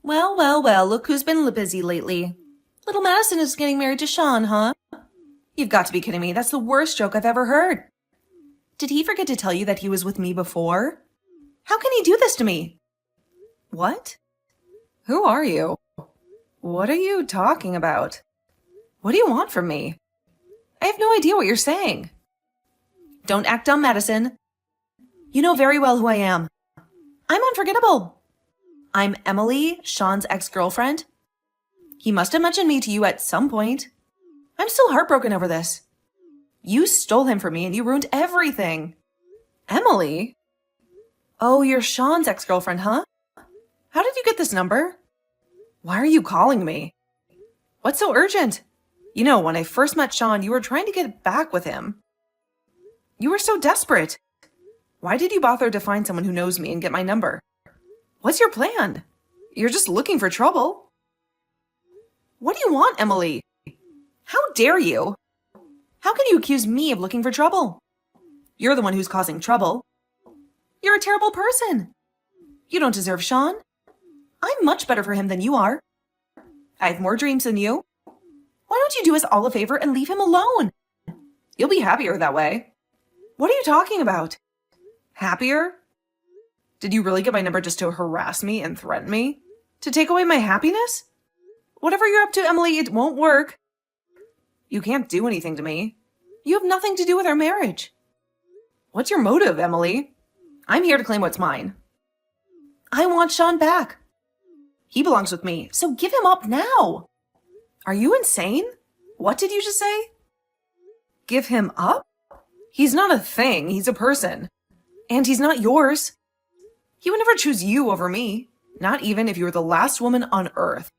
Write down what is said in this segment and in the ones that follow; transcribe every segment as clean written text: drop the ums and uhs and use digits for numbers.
Well, well, well, look who's been busy lately. Little Madison is getting married to Sean, huh? You've got to be kidding me. That's the worst joke I've ever heard. Did he forget to tell you that he was with me before? How can he do this to me? What? Who are you? What are you talking about? What do you want from me? I have no idea what you're saying. Don't act dumb, Madison. You know very well who I am. I'm unforgettable. I'm Emily, Sean's ex-girlfriend. He must have mentioned me to you at some point. I'm still heartbroken over this. You stole him from me and you ruined everything. Emily? Oh, you're Sean's ex-girlfriend, huh? How did you get this number? Why are you calling me? What's so urgent? You know, when I first met Sean, you were trying to get back with him. You were so desperate. Why did you bother to find someone who knows me and get my number? What's your plan? You're just looking for trouble. What do you want, Emily? How dare you? How can you accuse me of looking for trouble? You're the one who's causing trouble. You're a terrible person. You don't deserve Sean. I'm much better for him than you are. I have more dreams than you. Why don't you do us all a favor and leave him alone? You'll be happier that way. What are you talking about? Happier? Did you really get my number just to harass me and threaten me? To take away my happiness? Whatever you're up to, Emily, it won't work. You can't do anything to me. You have nothing to do with our marriage. What's your motive, Emily? I'm here to claim what's mine. I want Sean back. He belongs with me, so give him up now. Are you insane? What did you just say? Give him up? He's not a thing, he's a person. And he's not yours. He would never choose you over me, not even if you were the last woman on earth.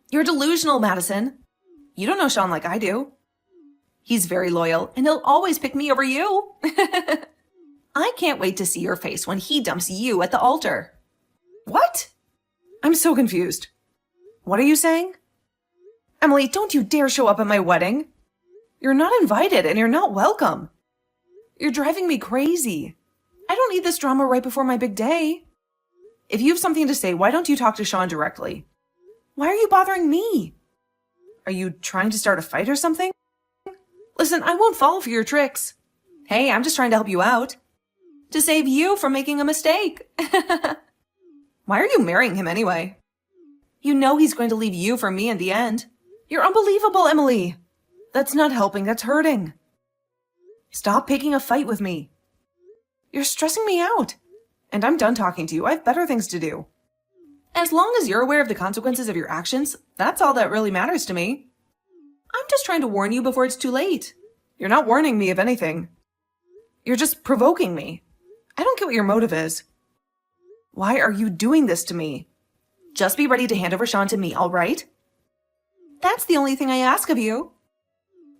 You're delusional, Madison. You don't know Sean like I do. He's very loyal, and he'll always pick me over you. I can't wait to see your face when he dumps you at the altar. What? I'm so confused. What are you saying? Emily, don't you dare show up at my wedding. You're not invited, and you're not welcome. You're driving me crazy. I don't need this drama right before my big day. If you have something to say, why don't you talk to Sean directly? Why are you bothering me? Are you trying to start a fight or something? Listen, I won't fall for your tricks. Hey, I'm just trying to help you out. To save you from making a mistake. Why are you marrying him anyway? You know he's going to leave you for me in the end. You're unbelievable, Emily. That's not helping, that's hurting. Stop picking a fight with me. You're stressing me out. And I'm done talking to you. I have better things to do. As long as you're aware of the consequences of your actions, that's all that really matters to me. I'm just trying to warn you before it's too late. You're not warning me of anything. You're just provoking me. I don't get what your motive is. Why are you doing this to me? Just be ready to hand over Sean to me, all right? That's the only thing I ask of you.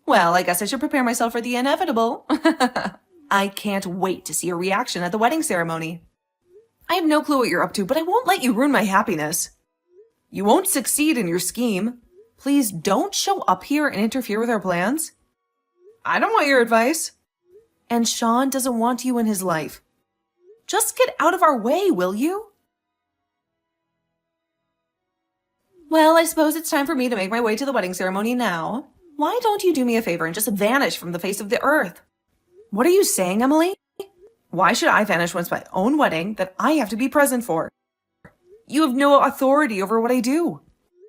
Well, I guess I should prepare myself for the inevitable. I can't wait to see your reaction at the wedding ceremony. I have no clue what you're up to, but I won't let you ruin my happiness. You won't succeed in your scheme. Please don't show up here and interfere with our plans. I don't want your advice. And Sean doesn't want you in his life. Just get out of our way, will you? Well, I suppose it's time for me to make my way to the wedding ceremony now. Why don't you do me a favor and just vanish from the face of the earth? What are you saying, Emily? Why should I vanish when it's my own wedding that I have to be present for? You have no authority over what I do.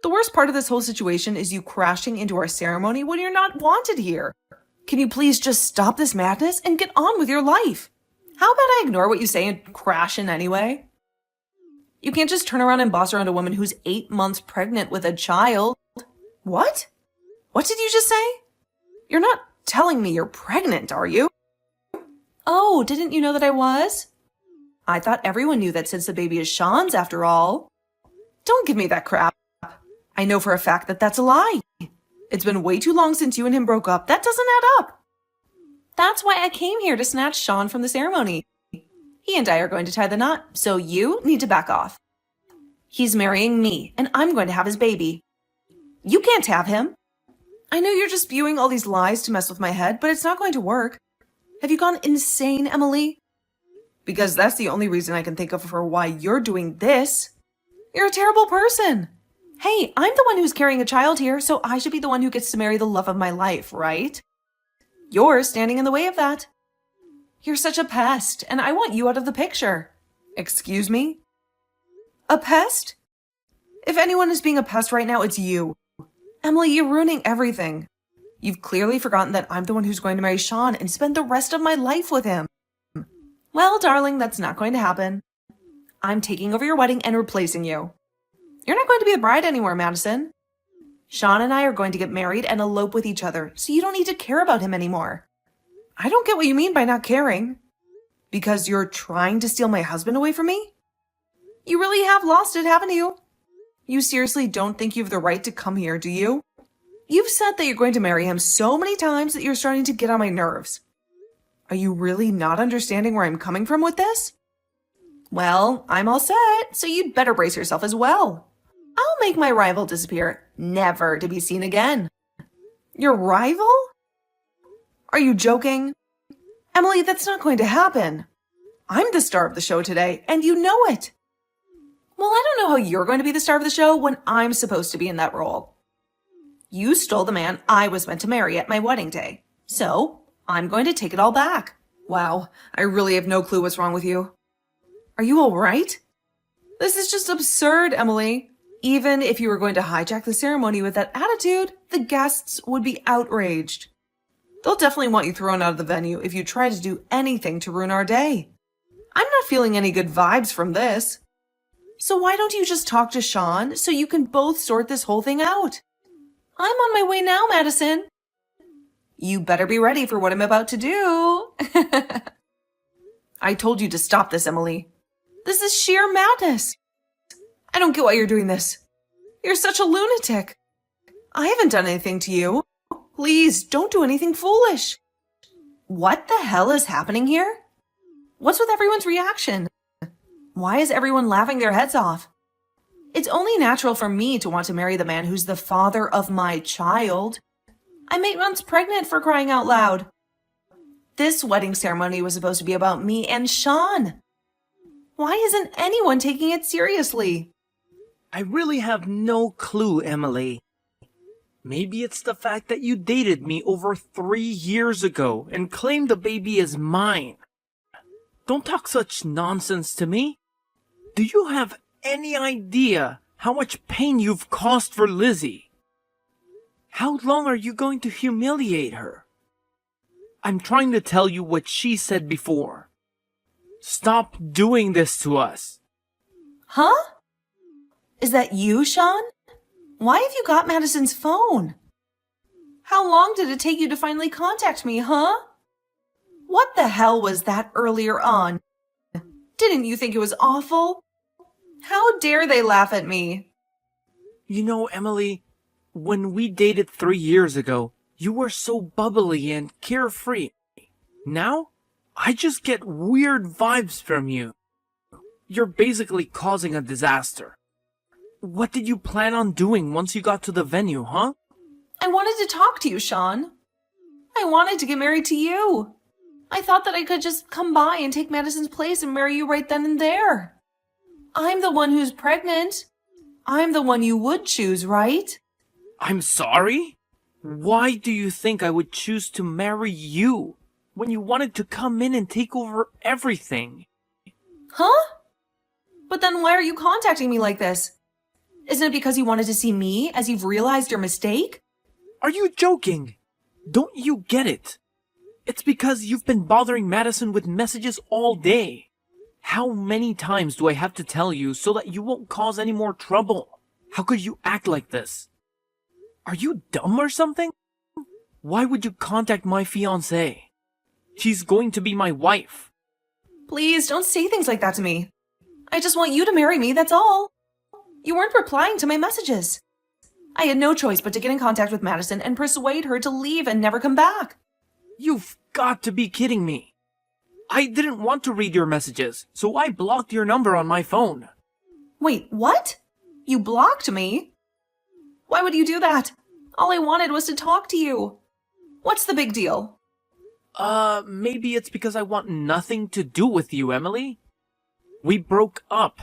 The worst part of this whole situation is you crashing into our ceremony when you're not wanted here. Can you please just stop this madness and get on with your life? How about I ignore what you say and crash in anyway? You can't just turn around and boss around a woman who's 8 months pregnant with a child. What? What did you just say? You're not telling me you're pregnant, are you? Oh, didn't you know that I was? I thought everyone knew that since the baby is Sean's after all. Don't give me that crap. I know for a fact that that's a lie. It's been way too long since you and him broke up. That doesn't add up. That's why I came here to snatch Sean from the ceremony. He and I are going to tie the knot, so you need to back off. He's marrying me, and I'm going to have his baby. You can't have him. I know you're just spewing all these lies to mess with my head, but it's not going to work. Have you gone insane, Emily? Because that's the only reason I can think of for why you're doing this. You're a terrible person. Hey, I'm the one who's carrying a child here, so I should be the one who gets to marry the love of my life, right? You're standing in the way of that. You're such a pest, and I want you out of the picture. Excuse me? A pest? If anyone is being a pest right now, it's you. Emily, you're ruining everything. You've clearly forgotten that I'm the one who's going to marry Sean and spend the rest of my life with him. Well, darling, that's not going to happen. I'm taking over your wedding and replacing you. You're not going to be the bride anymore, Madison. Sean and I are going to get married and elope with each other, so you don't need to care about him anymore. I don't get what you mean by not caring. Because you're trying to steal my husband away from me? You really have lost it, haven't you? You seriously don't think you have the right to come here, do you? You've said that you're going to marry him so many times that you're starting to get on my nerves. Are you really not understanding where I'm coming from with this? Well, I'm all set, so you'd better brace yourself as well. I'll make my rival disappear, never to be seen again. Your rival? Are you joking? Emily, that's not going to happen. I'm the star of the show today, and you know it. Well, I don't know how you're going to be the star of the show when I'm supposed to be in that role. You stole the man I was meant to marry at my wedding day, so I'm going to take it all back. Wow, I really have no clue what's wrong with you. Are you all right? This is just absurd, Emily. Even if you were going to hijack the ceremony with that attitude, the guests would be outraged. They'll definitely want you thrown out of the venue if you try to do anything to ruin our day. I'm not feeling any good vibes from this. So why don't you just talk to Sean so you can both sort this whole thing out? I'm on my way now, Madison. You better be ready for what I'm about to do. I told you to stop this, Emily. This is sheer madness. I don't get why you're doing this. You're such a lunatic. I haven't done anything to you. Please, don't do anything foolish. What the hell is happening here? What's with everyone's reaction? Why is everyone laughing their heads off? It's only natural for me to want to marry the man who's the father of my child. I'm 8 months pregnant, for crying out loud. This wedding ceremony was supposed to be about me and Sean. Why isn't anyone taking it seriously? I really have no clue, Emily. Maybe it's the fact that you dated me over 3 years ago and claimed the baby is mine. Don't talk such nonsense to me. Do you have any idea how much pain you've caused for Lizzie? How long are you going to humiliate her? I'm trying to tell you what she said before. Stop doing this to us. Huh? Is that you, Sean? Why have you got Madison's phone? How long did it take you to finally contact me, huh? What the hell was that earlier on? Didn't you think it was awful? How dare they laugh at me? You know, Emily, when we dated 3 years ago, you were so bubbly and carefree. Now, I just get weird vibes from you. You're basically causing a disaster. What did you plan on doing once you got to the venue, huh? I wanted to talk to you, Sean. I wanted to get married to you. I thought that I could just come by and take Madison's place and marry you right then and there. I'm the one who's pregnant. I'm the one you would choose, right? I'm sorry? Why do you think I would choose to marry you when you wanted to come in and take over everything? Huh? But then why are you contacting me like this? Isn't it because you wanted to see me as you've realized your mistake? Are you joking? Don't you get it? It's because you've been bothering Madison with messages all day. How many times do I have to tell you so that you won't cause any more trouble? How could you act like this? Are you dumb or something? Why would you contact my fiancée? She's going to be my wife. Please don't say things like that to me. I just want you to marry me, that's all. You weren't replying to my messages. I had no choice but to get in contact with Madison and persuade her to leave and never come back. You've got to be kidding me. I didn't want to read your messages, so I blocked your number on my phone. Wait, what? You blocked me? Why would you do that? All I wanted was to talk to you. What's the big deal? Maybe it's because I want nothing to do with you, Emily. We broke up.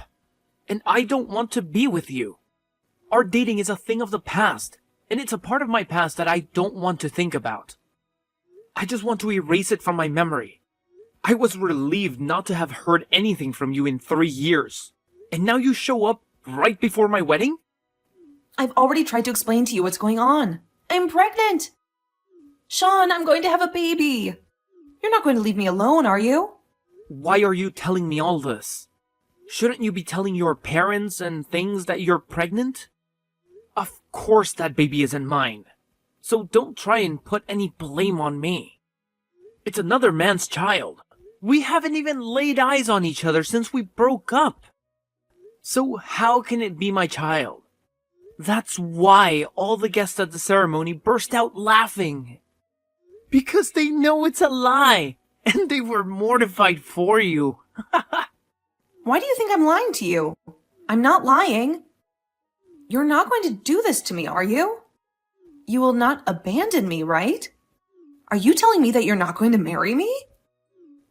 and I don't want to be with you. Our dating is a thing of the past, and it's a part of my past that I don't want to think about. I just want to erase it from my memory. I was relieved not to have heard anything from you in 3 years, and now you show up right before my wedding? I've already tried to explain to you what's going on. I'm pregnant. Sean, I'm going to have a baby. You're not going to leave me alone, are you? Why are you telling me all this? Shouldn't you be telling your parents and things that you're pregnant? Of course that baby isn't mine. So don't try and put any blame on me. It's another man's child. We haven't even laid eyes on each other since we broke up. So how can it be my child? That's why all the guests at the ceremony burst out laughing. Because they know it's a lie, and they were mortified for you. Why do you think I'm lying to you? I'm not lying. You're not going to do this to me, are you? You will not abandon me, right? Are you telling me that you're not going to marry me?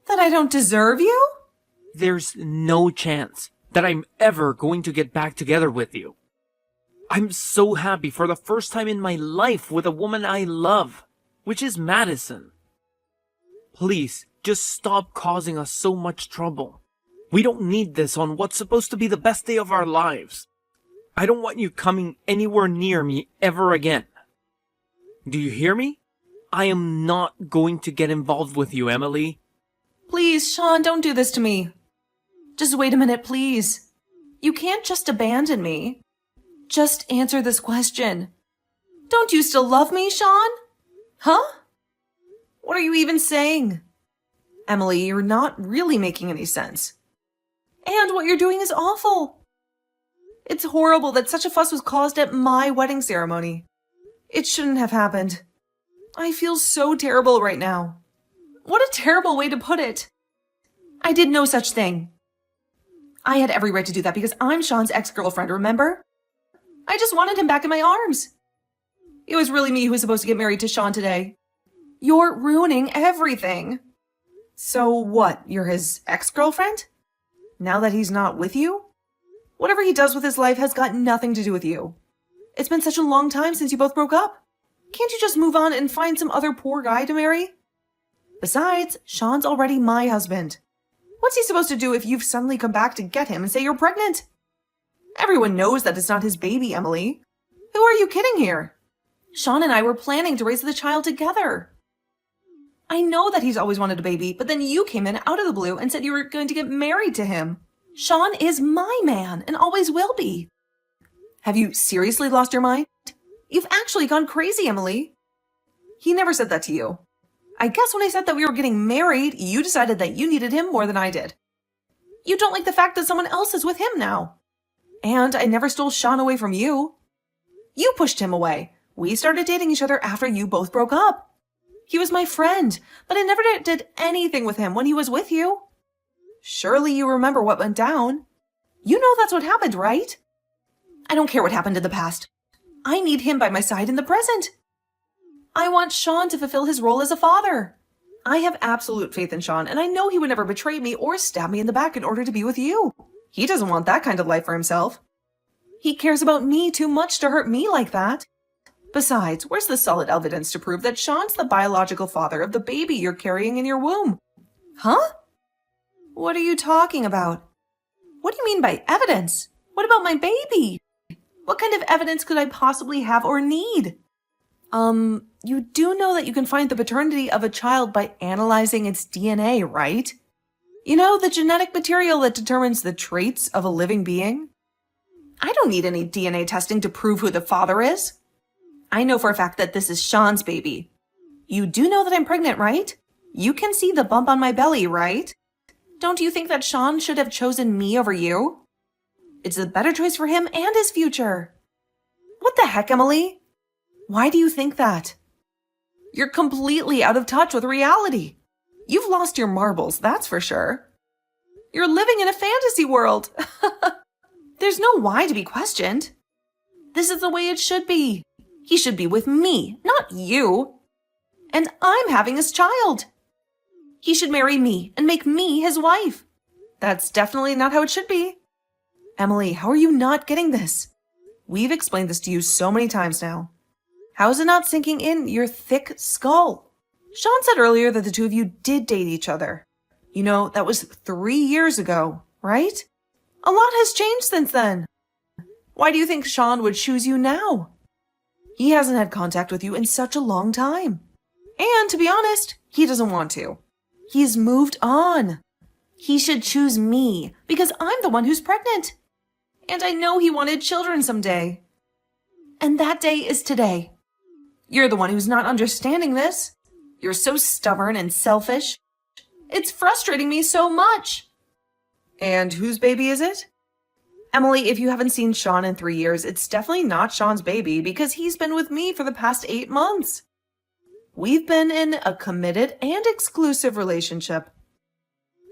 That I don't deserve you? There's no chance that I'm ever going to get back together with you. I'm so happy for the first time in my life with a woman I love, which is Madison. Please, just stop causing us so much trouble. We don't need this on what's supposed to be the best day of our lives. I don't want you coming anywhere near me ever again. Do you hear me? I am not going to get involved with you, Emily. Please, Sean, don't do this to me. Just wait a minute, please. You can't just abandon me. Just answer this question. Don't you still love me, Sean? Huh? What are you even saying? Emily, you're not really making any sense. And what you're doing is awful. It's horrible that such a fuss was caused at my wedding ceremony. It shouldn't have happened. I feel so terrible right now. What a terrible way to put it. I did no such thing. I had every right to do that because I'm Sean's ex-girlfriend, remember? I just wanted him back in my arms. It was really me who was supposed to get married to Sean today. You're ruining everything. So what, you're his ex-girlfriend? Now that he's not with you? Whatever he does with his life has got nothing to do with you. It's been such a long time since you both broke up. Can't you just move on and find some other poor guy to marry? Besides, Sean's already my husband. What's he supposed to do if you've suddenly come back to get him and say you're pregnant? Everyone knows that it's not his baby, Emily. Who are you kidding here? Sean and I were planning to raise the child together. I know that he's always wanted a baby, but then you came in out of the blue and said you were going to get married to him. Sean is my man and always will be. Have you seriously lost your mind? You've actually gone crazy, Emily. He never said that to you. I guess when I said that we were getting married, you decided that you needed him more than I did. You don't like the fact that someone else is with him now. And I never stole Sean away from you. You pushed him away. We started dating each other after you both broke up. He was my friend, but I never did anything with him when he was with you. Surely you remember what went down. You know that's what happened, right? I don't care what happened in the past. I need him by my side in the present. I want Sean to fulfill his role as a father. I have absolute faith in Sean, and I know he would never betray me or stab me in the back in order to be with you. He doesn't want that kind of life for himself. He cares about me too much to hurt me like that. Besides, where's the solid evidence to prove that Sean's the biological father of the baby you're carrying in your womb? Huh? What are you talking about? What do you mean by evidence? What about my baby? What kind of evidence could I possibly have or need? You do know that you can find the paternity of a child by analyzing its DNA, right? You know, the genetic material that determines the traits of a living being? I don't need any DNA testing to prove who the father is. I know for a fact that this is Sean's baby. You do know that I'm pregnant, right? You can see the bump on my belly, right? Don't you think that Sean should have chosen me over you? It's a better choice for him and his future. What the heck, Emily? Why do you think that? You're completely out of touch with reality. You've lost your marbles, that's for sure. You're living in a fantasy world. There's no why to be questioned. This is the way it should be. He should be with me, not you. And I'm having his child. He should marry me and make me his wife. That's definitely not how it should be. Emily, how are you not getting this? We've explained this to you so many times now. How is it not sinking in your thick skull? Sean said earlier that the two of you did date each other. You know, that was 3 years ago, right? A lot has changed since then. Why do you think Sean would choose you now? He hasn't had contact with you in such a long time. And to be honest, he doesn't want to. He's moved on. He should choose me because I'm the one who's pregnant. And I know he wanted children someday. And that day is today. You're the one who's not understanding this. You're so stubborn and selfish. It's frustrating me so much. And whose baby is it? Emily, if you haven't seen Sean in 3 years, it's definitely not Sean's baby because he's been with me for the past 8 months. We've been in a committed and exclusive relationship.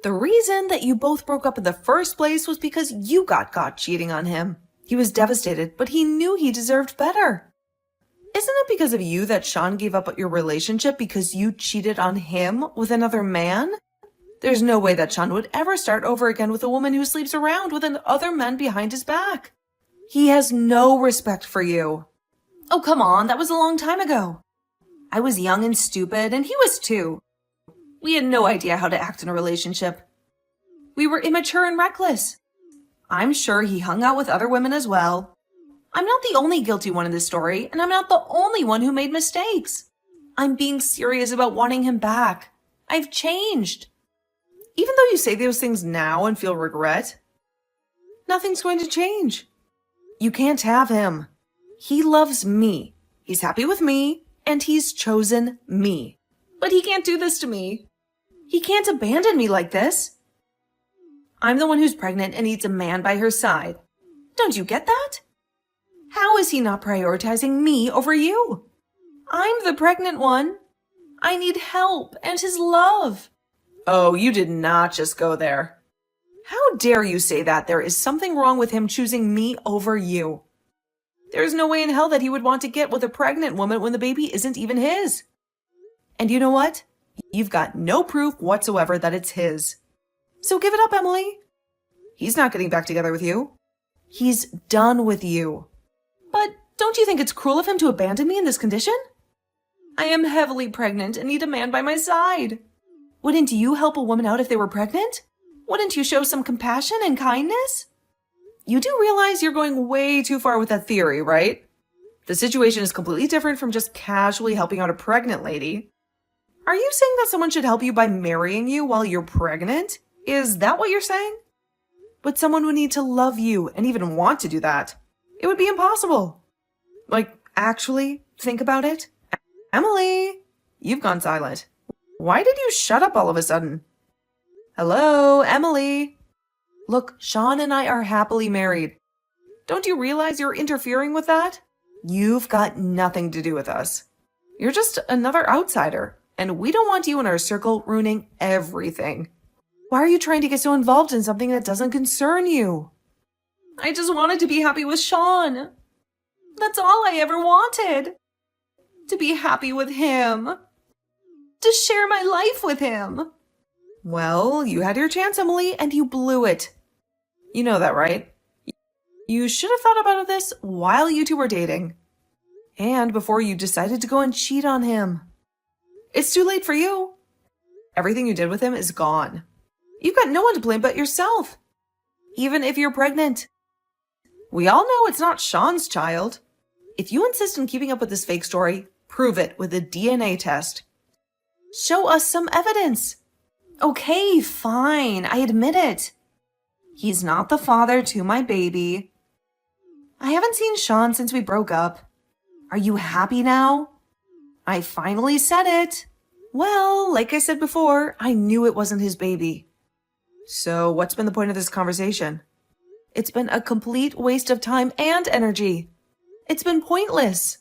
The reason that you both broke up in the first place was because you got caught cheating on him. He was devastated, but he knew he deserved better. Isn't it because of you that Sean gave up your relationship because you cheated on him with another man? There's no way that Sean would ever start over again with a woman who sleeps around with other men behind his back. He has no respect for you. Oh, come on, that was a long time ago. I was young and stupid, and he was too. We had no idea how to act in a relationship. We were immature and reckless. I'm sure he hung out with other women as well. I'm not the only guilty one in this story, and I'm not the only one who made mistakes. I'm being serious about wanting him back. I've changed. Even though you say those things now and feel regret, nothing's going to change. You can't have him. He loves me. He's happy with me, and he's chosen me. But he can't do this to me. He can't abandon me like this. I'm the one who's pregnant and needs a man by her side. Don't you get that? How is he not prioritizing me over you? I'm the pregnant one. I need help and his love. Oh, you did not just go there. How dare you say that there is something wrong with him choosing me over you? There's no way in hell that he would want to get with a pregnant woman when the baby isn't even his. And you know what? You've got no proof whatsoever that it's his. So give it up, Emily. He's not getting back together with you. He's done with you. But don't you think it's cruel of him to abandon me in this condition? I am heavily pregnant and need a man by my side. Wouldn't you help a woman out if they were pregnant? Wouldn't you show some compassion and kindness? You do realize you're going way too far with that theory, right? The situation is completely different from just casually helping out a pregnant lady. Are you saying that someone should help you by marrying you while you're pregnant? Is that what you're saying? But someone would need to love you and even want to do that. It would be impossible. Like, actually, think about it. Emily, you've gone silent. Why did you shut up all of a sudden? Hello, Emily. Look, Sean and I are happily married. Don't you realize you're interfering with that? You've got nothing to do with us. You're just another outsider, and we don't want you in our circle ruining everything. Why are you trying to get so involved in something that doesn't concern you? I just wanted to be happy with Sean. That's all I ever wanted. To be happy with him. To share my life with him. Well, you had your chance, Emily, and you blew it. You know that, right? You should have thought about this while you two were dating. And before you decided to go and cheat on him. It's too late for you. Everything you did with him is gone. You've got no one to blame but yourself. Even if you're pregnant. We all know it's not Sean's child. If you insist on keeping up with this fake story, prove it with a DNA test. Show us some evidence. Okay, fine, I admit it. He's not the father to my baby. I haven't seen Sean since we broke up. Are you happy now? I finally said it. Well, like I said before, I knew it wasn't his baby. So what's been the point of this conversation? It's been a complete waste of time and energy. It's been pointless.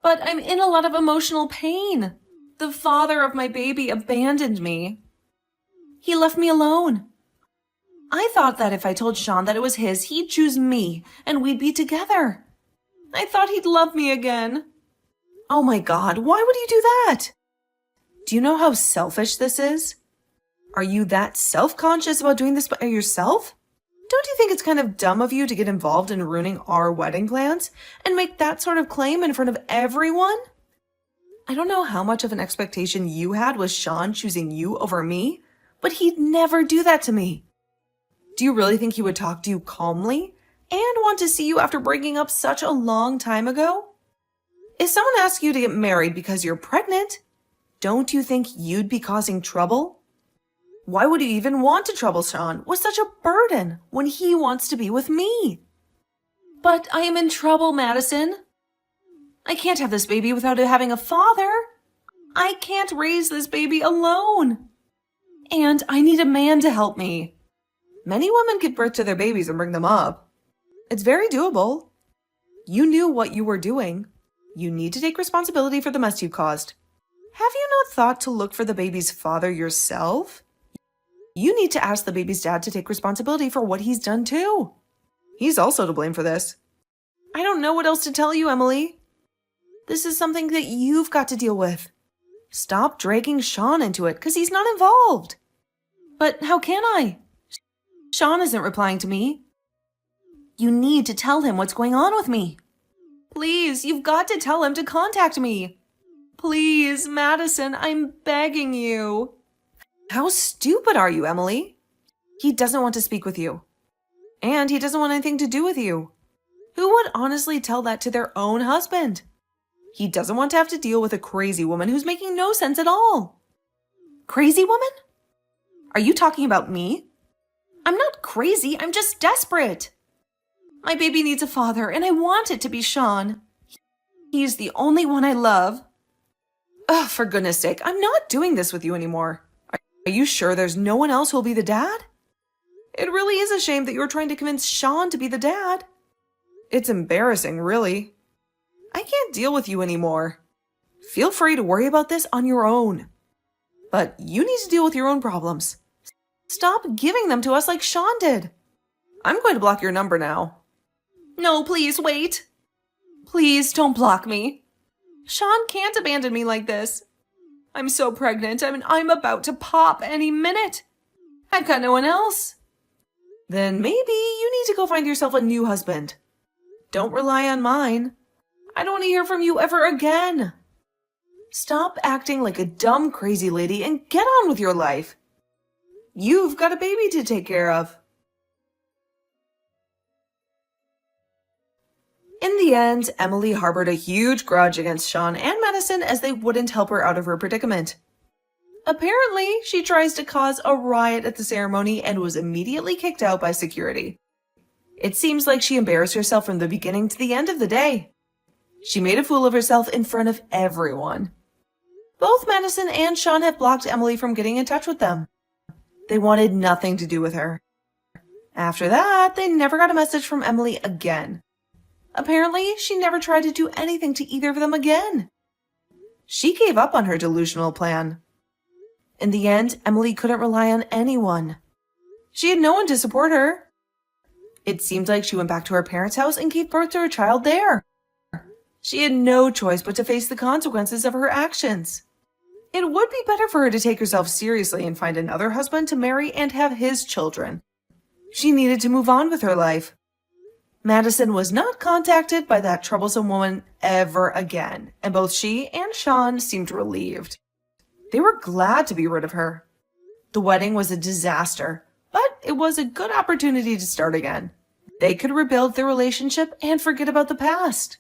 But I'm in a lot of emotional pain. The father of my baby abandoned me. He left me alone. I thought that if I told Sean that it was his, he'd choose me and we'd be together. I thought he'd love me again. Oh my God, why would you do that? Do you know how selfish this is? Are you that self-conscious about doing this by yourself? Don't you think it's kind of dumb of you to get involved in ruining our wedding plans and make that sort of claim in front of everyone? I don't know how much of an expectation you had with Sean choosing you over me, but he'd never do that to me. Do you really think he would talk to you calmly and want to see you after breaking up such a long time ago? If someone asks you to get married because you're pregnant, don't you think you'd be causing trouble? Why would you even want to trouble Sean with such a burden when he wants to be with me? But I am in trouble, Madison. I can't have this baby without it having a father. I can't raise this baby alone. And I need a man to help me. Many women give birth to their babies and bring them up. It's very doable. You knew what you were doing. You need to take responsibility for the mess you caused. Have you not thought to look for the baby's father yourself? You need to ask the baby's dad to take responsibility for what he's done too. He's also to blame for this. I don't know what else to tell you, Emily. This is something that you've got to deal with. Stop dragging Sean into it because he's not involved. But how can I? Sean isn't replying to me. You need to tell him what's going on with me. Please, you've got to tell him to contact me. Please, Madison, I'm begging you. How stupid are you, Emily? He doesn't want to speak with you. And he doesn't want anything to do with you. Who would honestly tell that to their own husband? He doesn't want to have to deal with a crazy woman who's making no sense at all. Crazy woman? Are you talking about me? I'm not crazy, I'm just desperate. My baby needs a father, and I want it to be Sean. He's the only one I love. Ugh, for goodness sake, I'm not doing this with you anymore. Are you sure there's no one else who'll be the dad? It really is a shame that you're trying to convince Sean to be the dad. It's embarrassing, really. I can't deal with you anymore. Feel free to worry about this on your own. But you need to deal with your own problems. Stop giving them to us like Sean did. I'm going to block your number now. No, please, wait. Please don't block me. Sean can't abandon me like this. I'm so pregnant. I'm about to pop any minute. I've got no one else. Then maybe you need to go find yourself a new husband. Don't rely on mine. I don't want to hear from you ever again. Stop acting like a dumb, crazy lady and get on with your life. You've got a baby to take care of. In the end, Emily harbored a huge grudge against Sean and Madison as they wouldn't help her out of her predicament. Apparently, she tries to cause a riot at the ceremony and was immediately kicked out by security. It seems like she embarrassed herself from the beginning to the end of the day. She made a fool of herself in front of everyone. Both Madison and Sean have blocked Emily from getting in touch with them. They wanted nothing to do with her. After that, they never got a message from Emily again. Apparently, she never tried to do anything to either of them again. She gave up on her delusional plan. In the end, Emily couldn't rely on anyone. She had no one to support her. It seemed like she went back to her parents' house and gave birth to her child there. She had no choice but to face the consequences of her actions. It would be better for her to take herself seriously and find another husband to marry and have his children. She needed to move on with her life. Madison was not contacted by that troublesome woman ever again, and both she and Sean seemed relieved. They were glad to be rid of her. The wedding was a disaster, but it was a good opportunity to start again. They could rebuild their relationship and forget about the past.